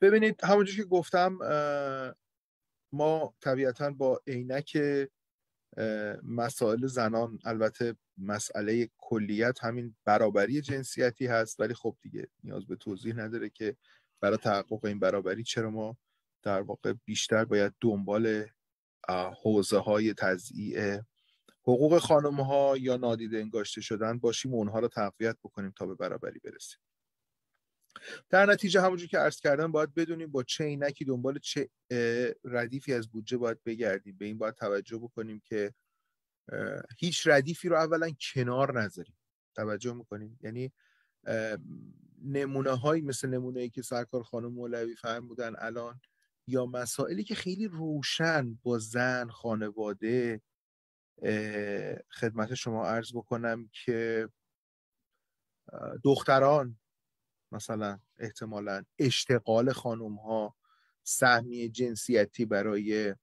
ببینید همونجور که گفتم ما طبیعتاً با عینک مسائل زنان، البته مسئله کلیت همین برابری جنسیتی هست، ولی خب دیگه نیاز به توضیح نداره که برای تحقق این برابری چرا ما در واقع بیشتر باید دنبال حوزه های تضییع حقوق خانم ها یا نادیده انگاشته شدن باشیم و اونها رو تقویت بکنیم تا به برابری برسیم. در نتیجه همونجور که عرض کردم باید بدونیم با چه عینکی دنبال چه ردیفی از بودجه باید بگردیم. به این باید توجه بکنیم که هیچ ردیفی رو اولا کنار نذاریم. توجه میکنیم، یعنی نمونه هایی مثل نمونه‌ای که سرکار خانم مولوی فرمودن الان، یا مسائلی که خیلی روشن با زن، خانواده، خدمت شما عرض بکنم که دختران مثلا احتمالاً اشتغال خانم ها، سهمیه جنسیتی برای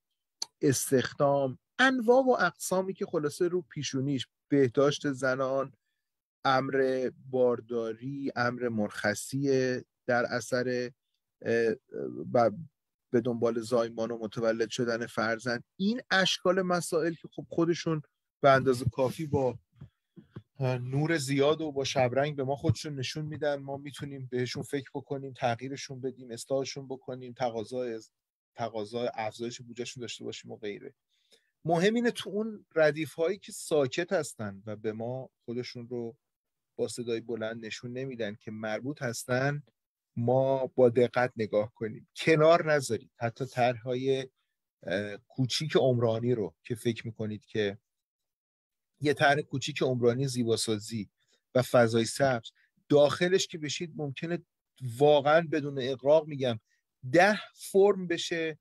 استخدام، انواع و اقسامی که خلاصه رو پیشونیش، بهداشت زنان، امر بارداری، امر مرخصی در اثر به دنبال زایمان و متولد شدن فرزند، این اشکال مسائل که خب خودشون به اندازه کافی با نور زیاد و با شبرنگ به ما خودشون نشون میدن، ما میتونیم بهشون فکر بکنیم، تغییرشون بدیم، اصلاحشون بکنیم، تقاضای افزایش بودجهشون داشته باشیم و غیره. مهم اینه تو اون ردیف هایی که ساکت هستن و به ما خودشون رو با صدای بلند نشون نمیدن که مربوط هستن، ما با دقت نگاه کنیم، کنار نذارید. حتی طرح‌های کوچیک عمرانی رو که فکر میکنید که یه طرح کوچیک عمرانی زیباسازی و فضای سبز داخلش که بشید ممکنه واقعا بدون اغراق میگم 10 فرم بشه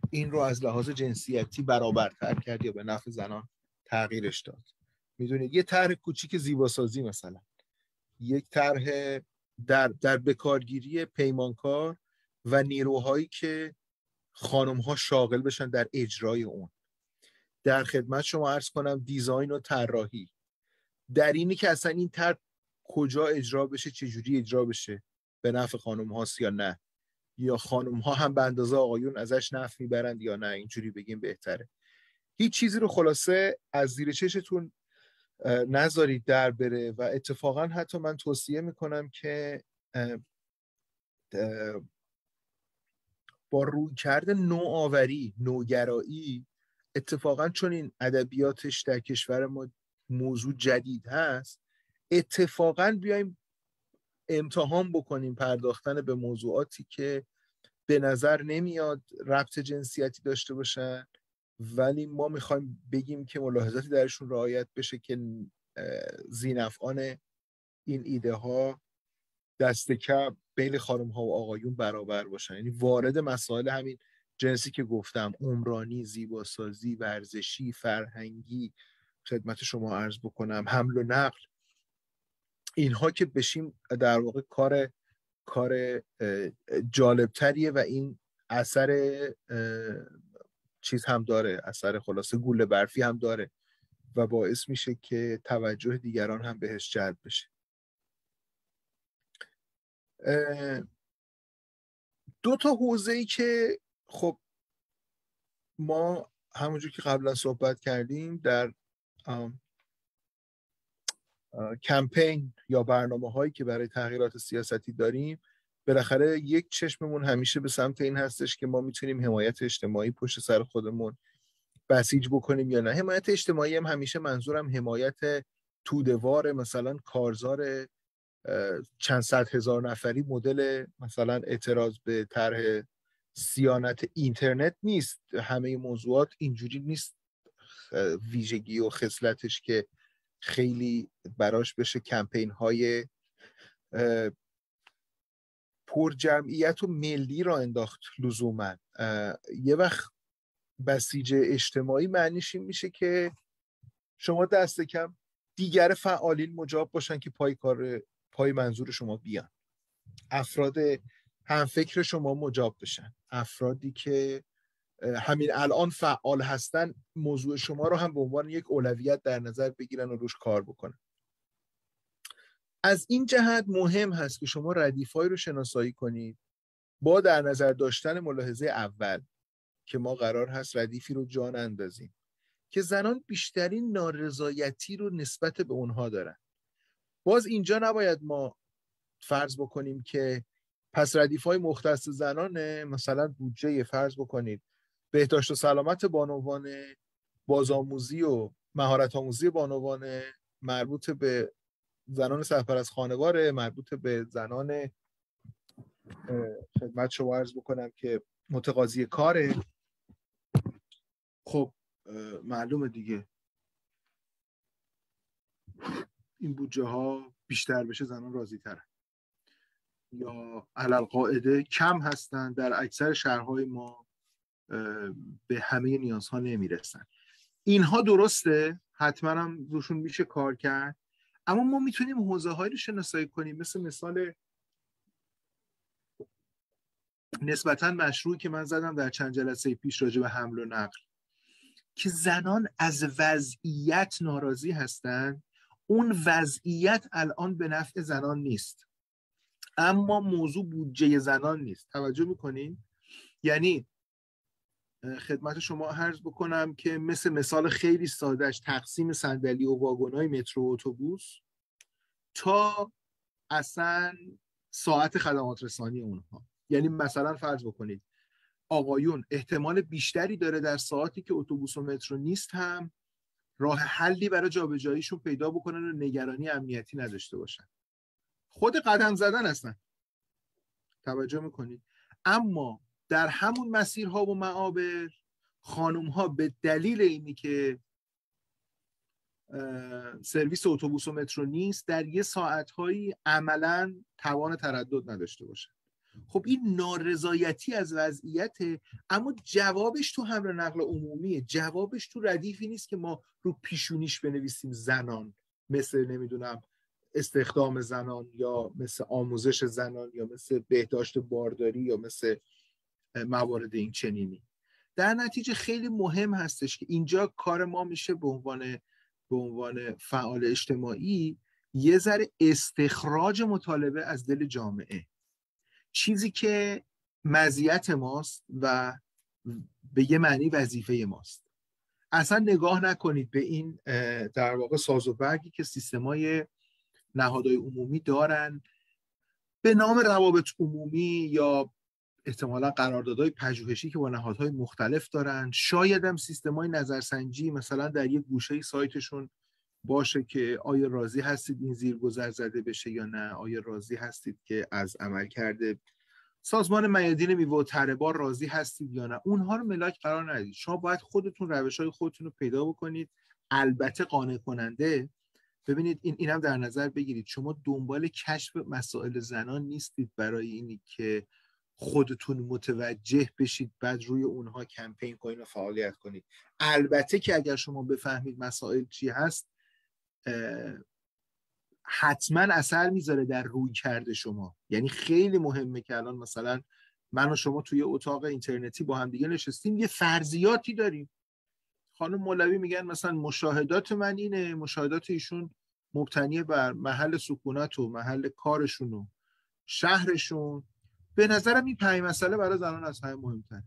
این رو از لحاظ جنسیتی برابرتر کرد یا به نفع زنان تغییرش داد. میدونید یه طرح کوچیک زیباسازی، مثلا یک طرح در بکارگیری پیمانکار و نیروهایی که خانم‌ها شاغل بشن در اجرای اون، در خدمت شما عرض کنم دیزاین و طراحی، در اینی که اصلا این طرح کجا اجرا بشه، چجوری اجرا بشه، به نفع خانم هاست یا نه، یا خانم ها هم به اندازه آقایون ازش نفع میبرند یا نه، اینجوری بگیم بهتره. هیچ چیزی رو خلاصه از زیر چشتون نذارید در بره و اتفاقا حتی من توصیه میکنم که با رویکرد نوآوری، نوگرایی، اتفاقا چون این ادبیاتش در کشور ما موضوع جدید هست، اتفاقا بیایم امتحان بکنیم پرداختن به موضوعاتی که به نظر نمیاد ربط جنسیتی داشته باشن، ولی ما میخوایم بگیم که ملاحظاتی درشون رعایت بشه که ذینفعان این ایده ها دست کم بین خانم ها و آقایون برابر باشن. یعنی وارد مسائل همین جنسی که گفتم، عمرانی، زیباسازی، ورزشی، فرهنگی، خدمت شما عرض بکنم حمل و نقل، اینها که بشیم در واقع کار جالبتریه و این اثر چیز هم داره، اثر خلاصه گوله برفی هم داره و باعث میشه که توجه دیگران هم بهش جلب بشه. دو تا حوزه‌ای که خب ما همونجور که قبلا صحبت کردیم در کمپین یا برنامه‌هایی که برای تغییرات سیاستی داریم، بالاخره یک چشممون همیشه به سمت این هستش که ما میتونیم حمایت اجتماعی پشت سر خودمون بسیج بکنیم یا نه. حمایت اجتماعی هم همیشه منظورم حمایت توده‌وار، مثلا کارزار چند صد هزار نفری مدل مثلا اعتراض به طرح صیانت اینترنت نیست. همه موضوعات اینجوری نیست، ویژگی و خصلتش که خیلی براش بشه کمپین های پر جمعیت و ملی را انداخت لزوما. یه وقت بسیج اجتماعی معنیش این میشه که شما دست کم دیگر فعالین مجاب باشن که پای منظور شما بیان، افراد همفکر شما مجاب بشن، افرادی که همین الان فعال هستن موضوع شما رو هم به عنوان یک اولویت در نظر بگیرن و روش کار بکنن. از این جهت مهم هست که شما ردیف‌هایی رو شناسایی کنید با در نظر داشتن ملاحظه اول که ما قرار هست ردیفی رو جان اندازیم که زنان بیشترین نارضایتی رو نسبت به اونها دارن. باز اینجا نباید ما فرض بکنیم که پس ردیف‌های مختص زنانه، مثلا بودجه فرض بکنید بهداشت و سلامت بانوان، بازآموزی و مهارت آموزی بانوان، مربوط به زنان سرپرست خانواره، مربوط به زنان خدمت شما عرض بکنم که متقاضی کاره. خب معلومه دیگه این بودجه ها بیشتر بشه زنان راضی ترن یا علل قاعده کم هستن، در اکثر شهرهای ما به همه نیازها نمیرسن. اینها درسته، حتما هم روشون میشه کار کرد، اما ما میتونیم حوزه هایی رو شناسایی کنیم، مثال نسبتا مشروعی که من زدم در چند جلسه پیش راجع به حمل و نقل، که زنان از وضعیت ناراضی هستند. اون وضعیت الان به نفع زنان نیست، اما موضوع بودجه زنان نیست. توجه میکنین؟ یعنی خدمت شما عرض بکنم که مثال خیلی سادهش تقسیم صندلی و واگن‌های مترو و اتوبوس تا اصلا ساعت خدمات رسانی اونها. یعنی مثلا فرض بکنید آقایون احتمال بیشتری داره در ساعتی که اتوبوس و مترو نیست هم راه حلی برای جابجاییشون پیدا بکنن و نگرانی امنیتی نداشته باشن. خود قدم زدن هستن. توجه میکنید؟ اما در همون مسیرها و معابر خانومها به دلیل اینی که سرویس اتوبوس و مترو نیست در یه ساعتهایی عملاً توان تردد نداشته باشن. خب این نارضایتی از وضعیته، اما جوابش تو حمل و نقل عمومیه، جوابش تو ردیفی نیست که ما رو پیشونیش بنویسیم زنان، مثل نمیدونم استخدام زنان یا مثل آموزش زنان یا مثل بهداشت بارداری یا مثل موارد این چنینی. در نتیجه خیلی مهم هستش که اینجا کار ما میشه به عنوان فعال اجتماعی یه ذره استخراج مطالبه از دل جامعه، چیزی که مزیت ماست و به یه معنی وظیفه ماست. اصلا نگاه نکنید به این در واقع ساز و برگی که سیستمای نهادهای عمومی دارن به نام روابط عمومی یا احتمالا قراردادهای پژوهشی که با نهادهای مختلف دارن، شاید هم سیستمای نظرسنجی مثلا در یک گوشه سایتشون باشه که آیا راضی هستید این زیرگذر زده بشه یا نه، آیا راضی هستید که از عملکرد سازمان میادین میوه و تره‌بار راضی هستید یا نه. اونها رو ملاک قرار ندید. شما باید خودتون روش‌های خودتون رو پیدا بکنید، البته قانع کننده. ببینید اینم در نظر بگیرید، شما دنبال کشف مسائل زنان نیستید برای اینی که خودتون متوجه بشید بعد روی اونها کمپین کنید و فعالیت کنید. البته که اگر شما بفهمید مسائل چی هست حتما اثر میذاره در روی کرده شما. یعنی خیلی مهمه که الان مثلا من و شما توی اتاق اینترنتی با هم دیگه نشستیم، یه فرضیاتی داریم. خانم مولوی میگن مثلا مشاهدات من اینه، مشاهدات ایشون مبتنی بر محل سکونت و محل کارشون و شهرشون. به نظرم این 5 مسئله برای زنان از همه مهمتره.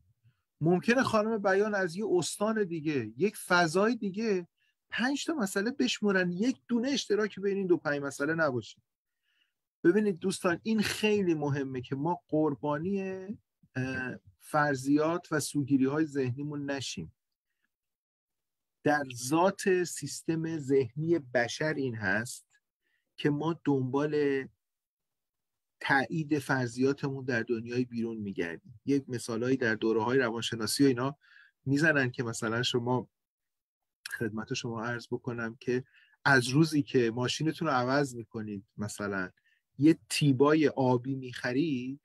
ممکنه خانم بیان از یه استان دیگه، یک فضای دیگه 5 تا مسئله بشمرن، یک دونه اشتراکی بین این 2-5 مسئله نباشه. ببینید دوستان، این خیلی مهمه که ما قربانی فرضیات و سوگیری‌های ذهنیمون نشیم. در ذات سیستم ذهنی بشر این هست که ما دنبال تایید فرضیاتمون در دنیای بیرون میگردیم. یک مثالایی در دوره‌های روانشناسی و اینا میزنن که مثلا شما خدمت شما عرض بکنم که از روزی که ماشینتون رو عوض میکنید، مثلا یه تیبای آبی میخرید،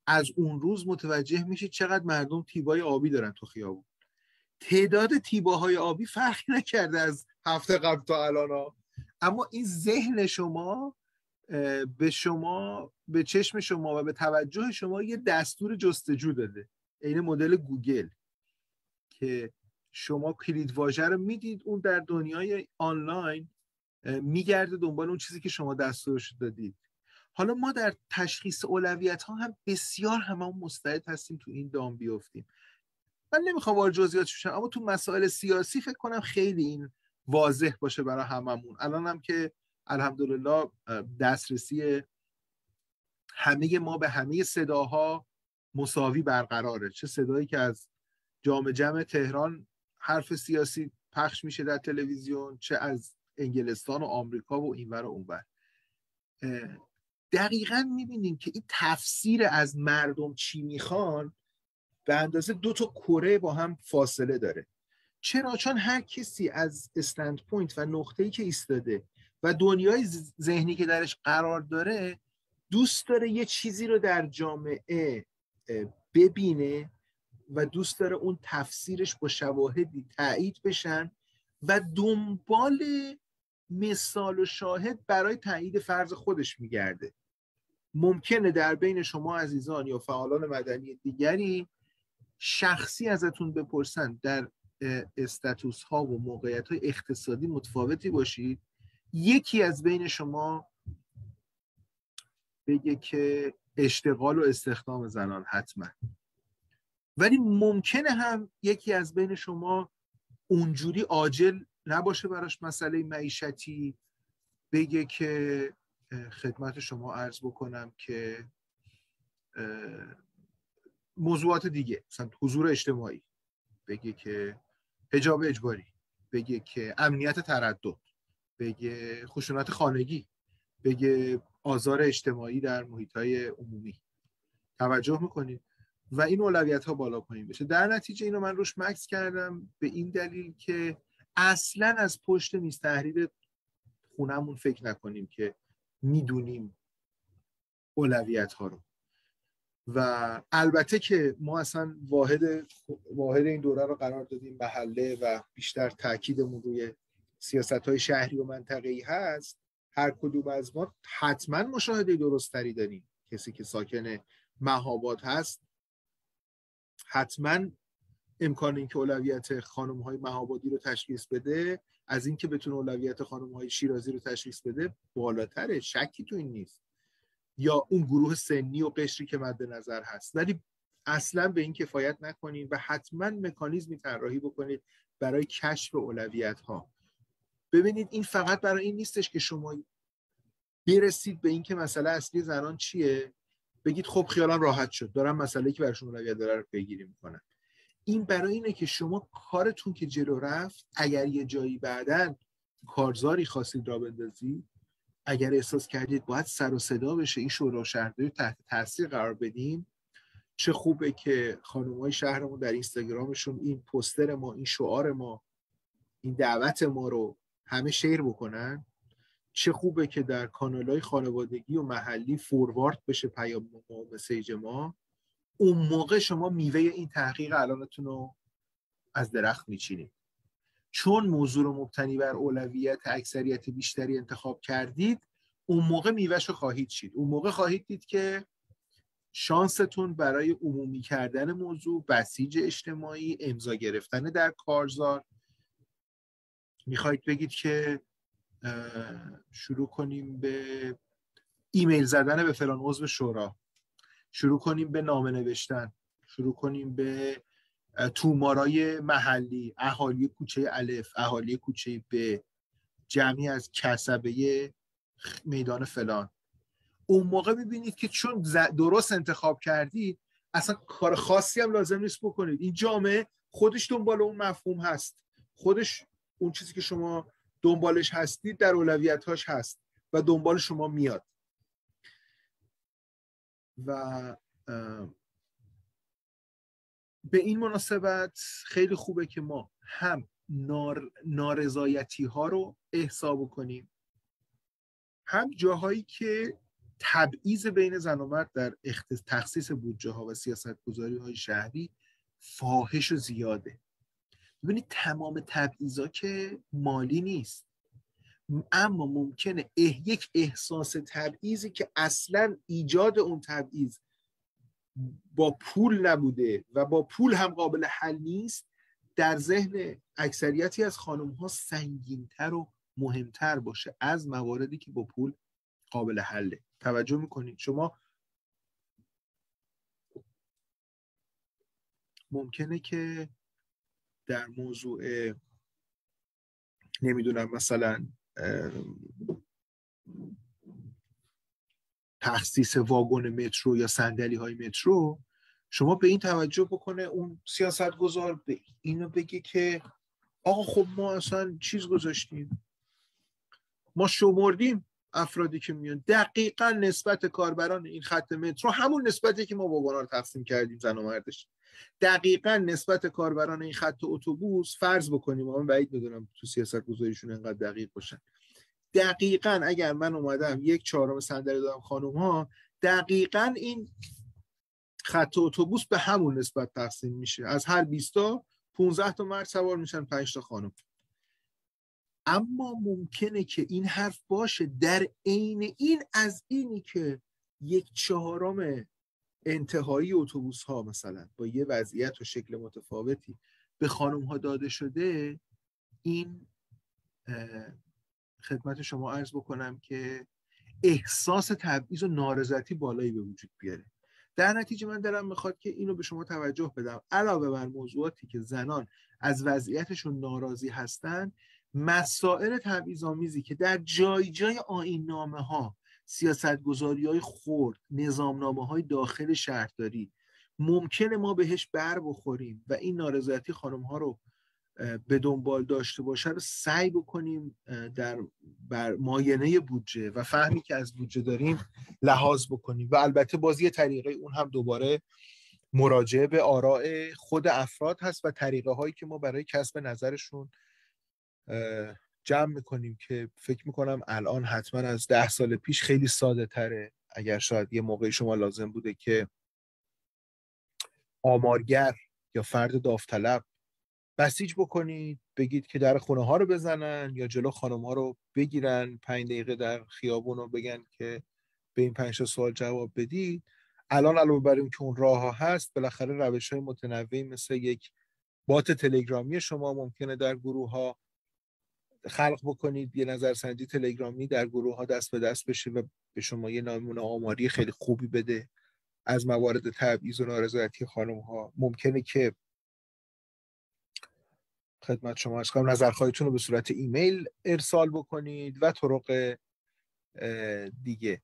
از اون روز متوجه میشید چقدر مردم تیبای آبی دارن تو خیابون. تعداد تیباهای آبی فرقی نکرده از هفته قبل تا الان ها. اما این ذهن شما به چشم شما و به توجه شما یه دستور جستجو داده، این مدل گوگل که شما کلید واژه رو میدید، اون در دنیای آنلاین میگرده دنبال اون چیزی که شما دستورش دادید. حالا ما در تشخیص اولویت ها هم بسیار هممون مستعد هستیم تو این دام بیفتیم. من نمیخوام وارد جزئیاتش بشم، اما تو مسائل سیاسی فکر کنم خیلی این واضح باشه برای هممون. الان هم که الحمدلله دسترسی همه ما به همه صداها مساوی برقراره، چه صدایی که از جام تهران حرف سیاسی پخش میشه در تلویزیون، چه از انگلستان و آمریکا و اینور و اونور. دقیقاً میبینیم که این تفسیر از مردم چی میخوان به اندازه 2 تا کره با هم فاصله داره. چرا؟ چون هر کسی از استند پوینت و نقطه‌ای که ایستاده و دنیای ذهنی که درش قرار داره دوست داره یه چیزی رو در جامعه ببینه و دوست داره اون تفسیرش با شواهدی تایید بشن و دنبال مثال و شاهد برای تایید فرض خودش میگرده. ممکنه در بین شما عزیزان یا فعالان مدنی دیگری شخصی ازتون بپرسن در استاتوس ها و موقعیت های اقتصادی متفاوتی باشید، یکی از بین شما بگه که اشتغال و استخدام زنان حتما، ولی ممکنه هم یکی از بین شما اونجوری عاجل نباشه براش مسئله معیشتی، بگه که خدمت شما عرض بکنم که موضوعات دیگه، مثلا حضور اجتماعی، بگه که حجاب اجباری، بگه که امنیت تردد، بگه خشونت خانگی، بگه آزار اجتماعی در محیط‌های عمومی. توجه میکنید؟ و این اولویت ها بالا پایین بشه. در نتیجه اینو من روش مکس کردم به این دلیل که اصلا از پشت میز تحریر خونمون فکر نکنیم که میدونیم اولویت ها رو. و البته که ما اصلا واحد این دوره رو قرار دادیم محله و بیشتر تاکیدمون روی سیاست‌های شهری و منطقه‌ای هست. هر کدوم از ما حتما مشاهده درستری داریم. کسی که ساکن مهاباد هست حتما امکان این که اولویت خانم‌های مهابادی رو تشخیص بده از این که بتونه اولویت خانم‌های شیرازی رو تشخیص بده بالاتره، شکی تو این نیست، یا اون گروه سنی و قشری که مد نظر هست. ولی اصلا به این کفایت نکنید و حتما مکانیزمی طراحی بکنید برای کشف اولویت‌ها. ببینید این فقط برای این نیستش که شما برسید به این که مسئله اصلی زنان چیه، بگید خب خیالم راحت شد دارم مسئله‌ای که براشون اولویت داره رو پیگیری میکنن. این برای اینه که شما کارتون که جلو رفت، اگر یه جایی بعداً کارزاری خواستید را بندازید، اگر احساس کردید باید سر و صدا بشه این شورا شهرداری تحت تاثیر قرار بدیم، چه خوبه که خانم‌های شهرمون در اینستاگرامشون این پوستر ما، این شعار ما، این دعوت ما رو همه شیر بکنن، چه خوبه که در کانال‌های خانوادگی و محلی فوروارد بشه پیام ما و مسیج ما. اون موقع شما میوه این تحقیق الانتون رو از درخت میچینید، چون موضوع رو مبتنی بر اولویت اکثریت بیشتری انتخاب کردید. اون موقع میوهش رو خواهید چید. اون موقع خواهید دید که شانستون برای عمومی کردن موضوع، بسیج اجتماعی، امضا گرفتن در کارزار، میخواید بگید که شروع کنیم به ایمیل زدن به فلان عضو شورا، شروع کنیم به نامه نوشتن، شروع کنیم به تومارای محلی، اهالی کوچه الف، اهالی کوچه ب، جمعی از کسبه میدان فلان. اون موقع میبینید که چون درست انتخاب کردید اصلا کار خاصی هم لازم نیست بکنید. این جامعه خودش دنبال اون مفهوم هست، خودش اون چیزی که شما دنبالش هستید در اولویت‌هاش هست و دنبال شما میاد. و به این مناسبت خیلی خوبه که ما هم نارضایتی ها رو احسا کنیم، هم جاهایی که تبعیض بین زن و مرد در تخصیص بودجه ها و سیاست گذاری های شهری فاحش و زیاده. ببینید تمام تبعیضا که مالی نیست، اما ممکنه یک احساس تبعیضی که اصلا ایجاد اون تبعیض با پول نبوده و با پول هم قابل حل نیست، در ذهن اکثریتی از خانم‌ها سنگین‌تر و مهمتر باشه از مواردی که با پول قابل حله. توجه میکنید؟ شما ممکنه که در موضوع نمیدونم مثلا تخصیص واگن مترو یا صندلی های مترو شما به این توجه بکنه اون سیاستگزار به اینو بگه که آقا خب ما اصلا چیز گذاشتیم، ما شمردیم افرادی که میان، دقیقاً نسبت کاربران این خط مترو همون نسبتی که ما واگن‌ها رو تقسیم کردیم زن و مردش، دقیقاً نسبت کاربران این خط اتوبوس فرض بکنیم، من بعید میدونم تو سیاستگذاریشون انقدر دقیق باشن، دقیقاً اگر من اومدم 1/4 صندلی دادم خانم ها، دقیقاً این خط اتوبوس به همون نسبت تقسیم میشه، از هر 20 تا 15 تا مرد سوار میشن، 5 تا خانم. اما ممکنه که این حرف باشه در عین این از اینی که 1/4 انتهایی اتوبوس ها مثلا با یه وضعیت و شکل متفاوتی به خانم ها داده شده، این خدمت شما عرض بکنم که احساس تبعیض و نارضایتی بالایی به وجود بیاره. در نتیجه من دارم میخواد که اینو به شما توجه بدم، علاوه بر موضوعاتی که زنان از وضعیتشون ناراضی هستن، مسائل تبعیض‌آمیزی که در جای جای آیین‌نامه‌ها، سیاست‌گذاری‌های خرد، نظامنامه‌های داخل شهرداری ممکنه ما بهش بر بخوریم و این نارضایتی خانم‌ها رو به دنبال داشته باشه رو سعی بکنیم بر ماینه بودجه و فهمی که از بودجه داریم لحاظ بکنیم. و البته باز یه طریقه اون هم دوباره مراجعه به آراء خود افراد هست و طریقه هایی که ما برای کسب نظرشون جمع میکنیم که فکر میکنم الان حتما از 10 سال پیش خیلی ساده تره. اگر شاید یه موقعی شما لازم بوده که آمارگر یا فرد داوطلب بسیج بکنید، بگید که در خونه ها رو بزنن یا جلو خانم ها رو بگیرن 5 دقیقه در خیابون رو بگن که به این 5 سوال جواب بدید، الان علاوه بر این که اون راه ها هست، بالاخره روش های متنوعی مثل یک بات تلگرامی شما ممکنه در گروه ها خلق بکنید، یه نظرسنجی تلگرامی در گروه ها دست به دست بشه و به شما یه نمونه آماری خیلی خوبی بده از موارد تبعیض و نارضایتی خانم ها. ممکنه که خدمت شما عرض کنم نظرخواهیتون رو به صورت ایمیل ارسال بکنید و طرق دیگه.